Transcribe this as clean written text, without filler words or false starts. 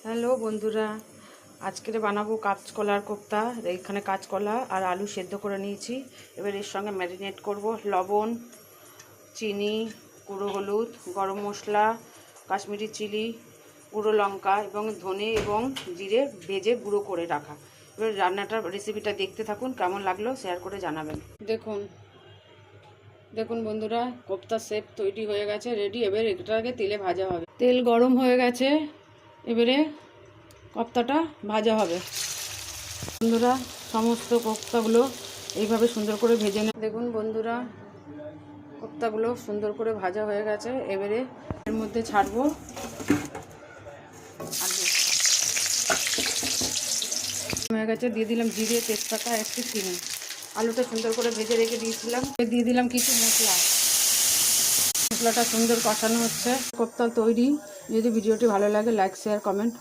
Hello বন্ধুরা, আজকে বানাবো কাঁচকলার কোপ্তা। এইখানে কাঁচকলা আর আলু সেদ্ধ করে নিয়েছি। এবার এর সঙ্গে ম্যারিনেট করব লবণ, চিনি, গুঁড়ো হলুদ, গরম মশলা, কাশ্মীরি চিলি, গুঁড়ো লঙ্কা এবং ধনে এবং জিরে ভেজে গুঁড়ো করে রাখা। এবার রান্নাটার রেসিপিটা দেখতে থাকুন, কেমন লাগলো শেয়ার করে জানাবেন। দেখুন বন্ধুরা, কোপ্তা শেপ তৈরি হয়ে গেছে, রেডি। এবার এটাকে তেলে ভাজা হবে। তেল গরম হয়ে গেছে, এবারে কোপ্তাটা ভাজা হবে। বন্ধুরা, সমস্ত কোপ্তাগুলো এইভাবে সুন্দর করে ভেজে নেব। দেখুন বন্ধুরা, কোপ্তাগুলো সুন্দর করে ভাজা হয়ে গেছে। এবারে এর মধ্যে ছাড়বো আলু। হয়ে গেছে, দিয়ে দিলাম জিরে, তেজপাতা, একটু চিনি। আলুটা সুন্দর করে ভেজে রেখে দিয়েছিলাম। দিয়ে দিলাম কিছু মশলাটা সুন্দর কষানো হচ্ছে। কোপ্তা তৈরি। যদি ভিডিওটি ভালো লাগে লাইক, শেয়ার, কমেন্ট।